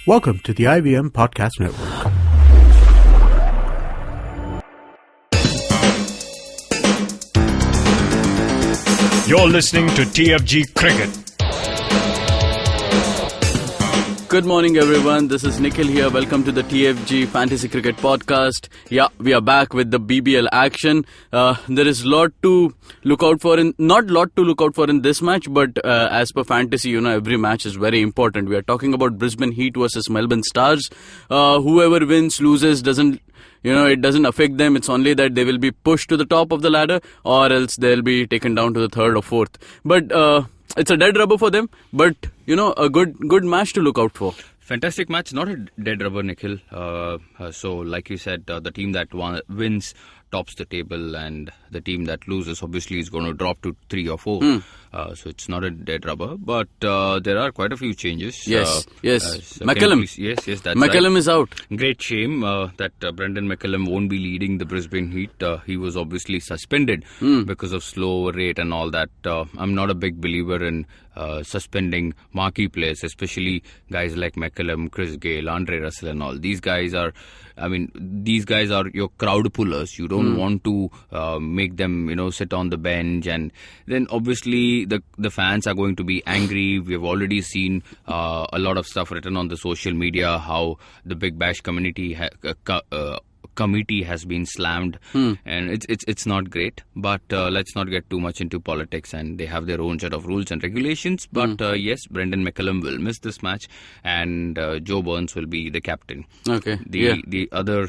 Welcome to the IVM Podcast Network. You're listening to TFG Cricket. Good morning, everyone. This is Nikhil here. Welcome to the TFG Fantasy Cricket Podcast. Yeah, we are back with the BBL action. There is lot to look out for not lot to look out for in this match, but as per fantasy, every match is very important. We are talking about Brisbane Heat versus Melbourne Stars. Whoever wins, loses, doesn't affect them. It's only that they will be pushed to the top of the ladder, or else they'll be taken down to the third or fourth. But it's a dead rubber for them, but a good match to look out for. Fantastic match, not a dead rubber, Nikhil. So, like you said, the team that wins tops the table, and the team that loses obviously is going to drop to 3 or 4. So it's not a dead rubber, but there are quite a few changes. Yes. McCullum. Yes, that's McCullum right. is out. Great shame that Brendan McCullum won't be leading the Brisbane Heat. He was obviously suspended because of slow rate and all that. I'm not a big believer in suspending marquee players, especially guys like McCullum, Chris Gayle, Andre Russell and all. These guys are your crowd pullers. You don't want to make them, sit on the bench, and then obviously the fans are going to be angry. We have already seen a lot of stuff written on the social media, how the Big Bash committee has been slammed, and it's not great. But let's not get too much into politics, and they have their own set of rules and regulations. But yes, Brendan McCullum will miss this match, and Joe Burns will be the captain. Okay. The other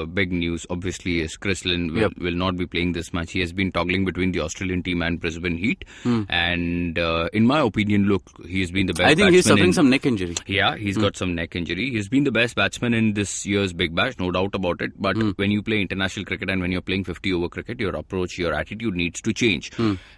big news obviously is Chris Lynn will not be playing this match. He has been toggling between the Australian team and Brisbane Heat, and in my opinion, look, he's been the best. I think he's suffering some neck injury. Yeah, he's got some neck injury. He's been the best batsman in this year's Big Bash, no doubt about it. But when you play international cricket and when you're playing 50-over cricket, your approach, your attitude needs to change.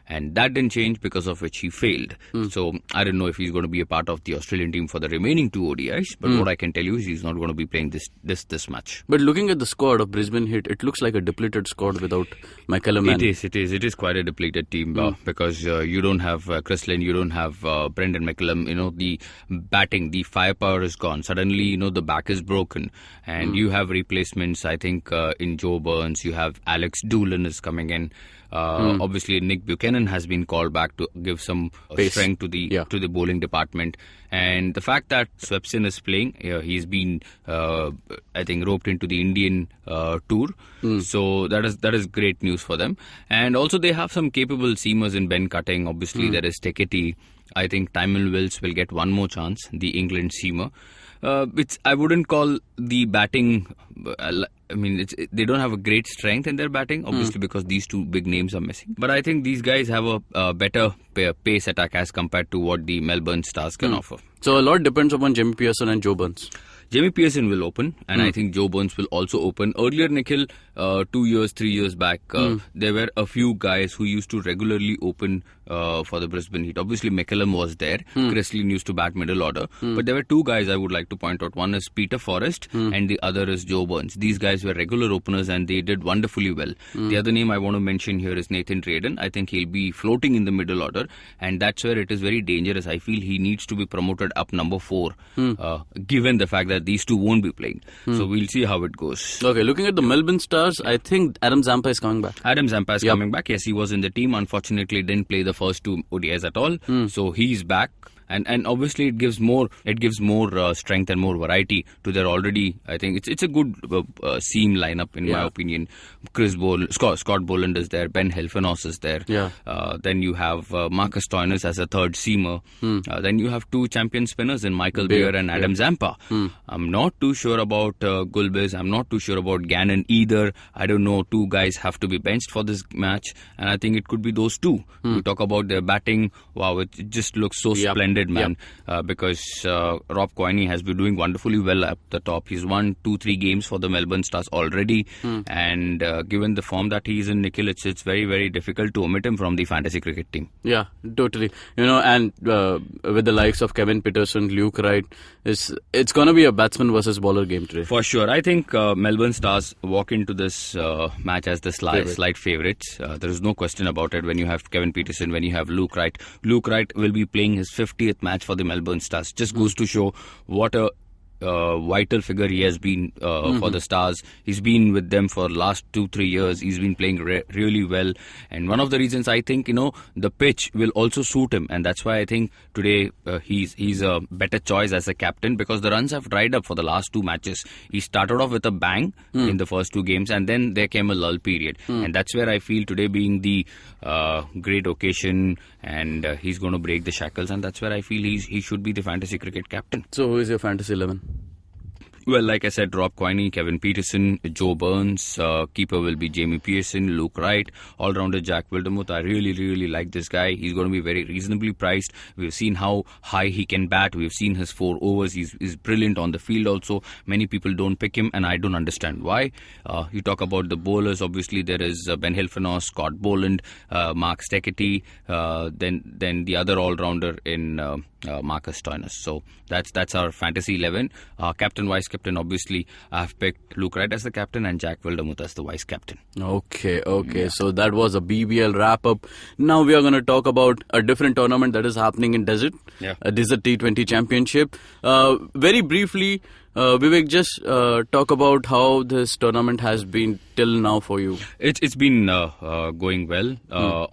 And that didn't change, because of which he failed. So I don't know if he's going to be a part of the Australian team for the remaining 2 ODIs. But what I can tell you is he's not going to be playing this match. But looking at the squad of Brisbane Heat, it looks like a depleted squad without McCullum. It is quite a depleted team because you don't have Chris Lynn, you don't have Brendan McCullum. The batting, the firepower is gone. Suddenly, the back is broken, and you have replacements. I think in Joe Burns, you have Alex Doolan is coming in. Obviously, Nick Buchanan has been called back to give some strength to the bowling department. And the fact that Swepson is playing, he's been, I think, roped into the Indian tour. So that is great news for them. And also, they have some capable seamers in Ben Cutting. Obviously, there is Teketi. I think Tymon Wills will get one more chance, the England seamer. I wouldn't call the batting. They don't have a great strength in their batting, obviously, because these two big names are missing. But I think these guys have a better pace attack as compared to what the Melbourne Stars can offer. So a lot depends upon Jamie Pearson and Joe Burns. Jamie Pearson will open, and I think Joe Burns will also open. Earlier, Nikhil, 2 years, 3 years back, there were a few guys who used to regularly open for the Brisbane Heat. Obviously, McCullum was there. Chris Lynn used to bat middle order. But there were two guys I would like to point out. One is Peter Forrest, and the other is Joe Burns. These guys were regular openers, and they did wonderfully well. The other name I want to mention here is Nathan Drayden. I think he'll be floating in the middle order, and that's where it is very dangerous. I feel he needs to be promoted up number 4, given the fact that these two won't be playing. So we'll see how it goes. Okay, looking at the Melbourne Stars, I think Adam Zampa is coming back. Adam Zampa is coming back. Yes, he was in the team. Unfortunately, didn't play the first 2 ODIs at all. So he's back. And obviously it gives more strength and more variety to their already. I think it's a good seam lineup in my opinion. Scott Boland is there, Ben Helfenhaus is there. Then you have Marcus Stoinis as a third seamer. Then you have 2 champion spinners in Michael Beer and Adam Zampa. I'm not too sure about Gulbiz. I'm not too sure about Gannon either. I don't know. 2 guys have to be benched for this match, and I think it could be those 2. We talk about their batting. Wow, it just looks so splendid, man. Because Rob Quiney has been doing wonderfully well at the top. He's won 2-3 games for the Melbourne Stars already, and given the form that he's in, Nikhil, it's very, very difficult to omit him from the fantasy cricket team. Yeah, totally. And with the likes of Kevin Peterson, Luke Wright, it's going to be a batsman versus bowler game today. For sure. I think Melbourne Stars walk into this match as the slight favourites. There is no question about it when you have Kevin Peterson, when you have Luke Wright. Luke Wright will be playing his 50th match for the Melbourne Stars. Just goes to show what a vital figure he has been for the Stars. He's been with them for last 2-3 years. He's been playing really well. And one of the reasons I think, the pitch will also suit him. And that's why I think today he's a better choice as a captain, because the runs have dried up for the last 2 matches. He started off with a bang in the first 2 games, and then there came a lull period. And that's where I feel today being the great occasion, and he's going to break the shackles, and that's where I feel he should be the fantasy cricket captain. So who is your fantasy 11? Well, like I said, Rob Quiney, Kevin Peterson, Joe Burns, keeper will be Jamie Pearson, Luke Wright, all-rounder Jack Wildermuth. I really, really like this guy. He's going to be very reasonably priced. We've seen how high he can bat. We've seen his 4 overs. He's brilliant on the field also. Many people don't pick him, and I don't understand why. You talk about the bowlers. Obviously, there is Ben Hilfenos, Scott Boland, Mark Steketee, then the other all-rounder in Marcus Stoinis. So that's our fantasy 11. Captain, vice captain, obviously I've picked Luke Wright as the captain and Jack Wildermuth as the vice captain. Okay. Yeah. So that was a BBL wrap up. Now we are going to talk about a different tournament that is happening in Desert. Yeah. A Desert T20 Championship. Very briefly, Vivek, just talk about how this tournament has been till now for you. It's been going well.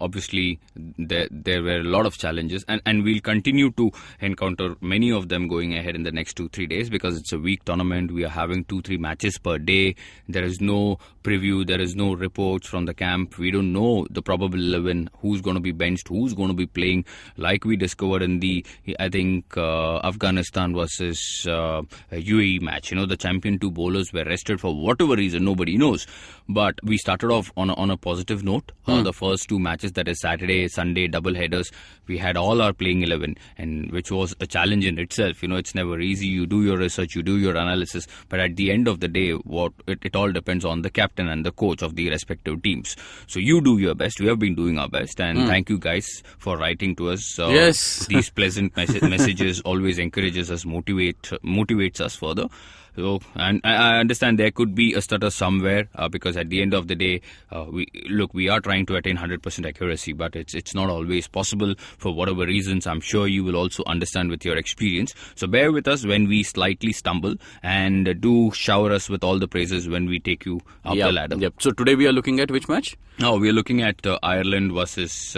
Obviously, there were a lot of challenges, and we'll continue to encounter many of them going ahead in the next 2-3 days, because it's a week tournament. We are having 2-3 matches per day. There is no preview. There is no reports from the camp. We don't know the probable 11, who's going to be benched, who's going to be playing. Like we discovered in the, I think, Afghanistan versus UAE match. The champion 2 bowlers were rested for whatever reason, nobody knows. But we started off on a positive note. The first 2 matches, that is Saturday, Sunday, double headers, we had all our playing 11, and which was a challenge in itself. It's never easy. You do your research, you do your analysis, but at the end of the day, it all depends on the captain and the coach of the respective teams. So you do your best. We have been doing our best, and thank you guys for writing to us. Yes. These pleasant messages always encourages us, motivates us further. So, and I understand there could be a stutter somewhere, because at the end of the day, we are trying to attain 100% accuracy, but it's not always possible for whatever reasons. I'm sure you will also understand with your experience. So bear with us when we slightly stumble, and do shower us with all the praises when we take you up the ladder. Yep. So today we are looking at which match? Now we are looking at Ireland versus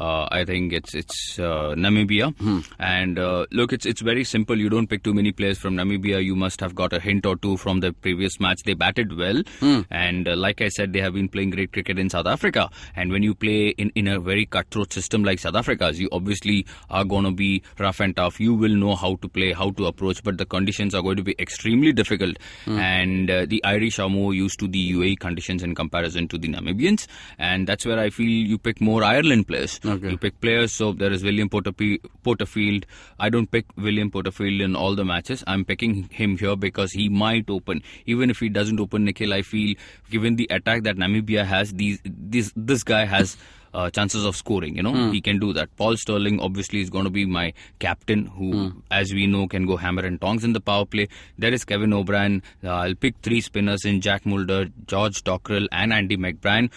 I think it's Namibia. And look, it's very simple. You don't pick too many players from Namibia. You must have got a hint or two from the previous match. They batted well, and like I said, they have been playing great cricket in South Africa. And when you play in a very cutthroat system like South Africa's, you obviously are going to be rough and tough. You will know how to play, how to approach, but the conditions are going to be extremely difficult. And the Irish are more used to the UAE conditions in comparison to the Namibians, and that's where I feel you pick more Ireland players. Okay. You pick players, so there is William Porterfield. I don't pick William Porterfield in all the matches. I'm picking him here because he might open. Even if he doesn't open, Nikhil, I feel given the attack that Namibia has, this guy has chances of scoring. He can do that. Paul Sterling obviously is going to be my captain, who, as we know, can go hammer and tongs in the power play. There is Kevin O'Brien. I'll pick 3 spinners in Jack Mulder, George Dockrell, and Andy McBride.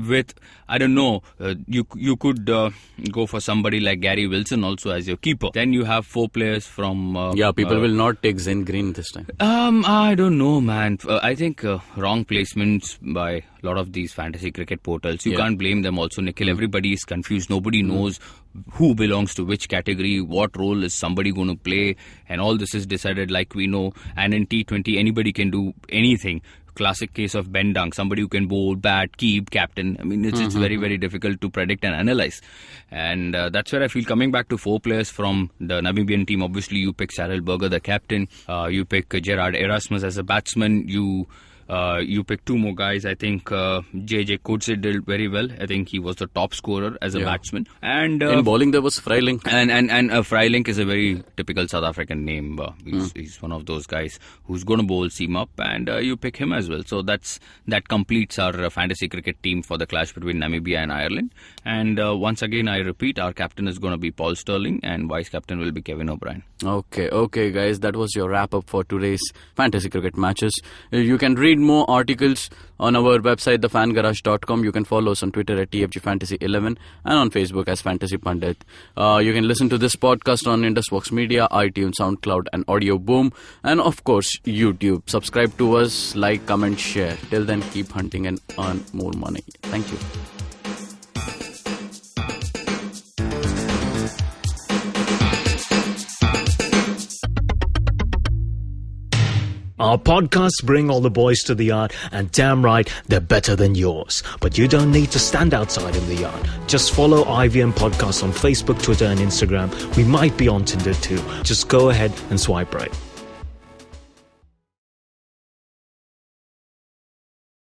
With I don't know. You could go for somebody like Gary Wilson also as your keeper. Then you have 4 players from. People will not take Zen Green this time. I don't know, man. I think wrong placements by a lot of these fantasy cricket portals. You can't blame them also, Nikhil. Everybody is confused. Nobody knows who belongs to which category, what role is somebody going to play, and all this is decided like we know. And in T20, anybody can do anything. Classic case of Ben Dunk, somebody who can bowl, bat, keep, captain. I mean, it's very, very difficult to predict and analyze. And that's where I feel coming back to 4 players from the Namibian team. Obviously, you pick Cyril Berger, the captain. You pick Gerard Erasmus as a batsman. You pick 2 more guys. I think JJ Coetzee did very well. I think he was the top scorer as a batsman. And in bowling there was Freiling. And Freiling is a very typical South African name. He's one of those guys who's going to bowl seam up, and you pick him as well. So that completes our fantasy cricket team for the clash between Namibia and Ireland. And once again, I repeat, our captain is going to be Paul Sterling, and vice captain will be Kevin O'Brien. Okay, guys, that was your wrap up for today's fantasy cricket matches. You can read read more articles on our website, thefangarage.com. You can follow us on Twitter at TFG Fantasy 11 and on Facebook as Fantasy Pundit. You can listen to this podcast on IndusVox Media, iTunes, SoundCloud, and Audio Boom, and of course YouTube. Subscribe to us, like, comment, share. Till then, keep hunting and earn more money. Thank you. Our podcasts bring all the boys to the yard, and damn right, they're better than yours. But you don't need to stand outside in the yard. Just follow IVM Podcasts on Facebook, Twitter, and Instagram. We might be on Tinder too. Just go ahead and swipe right.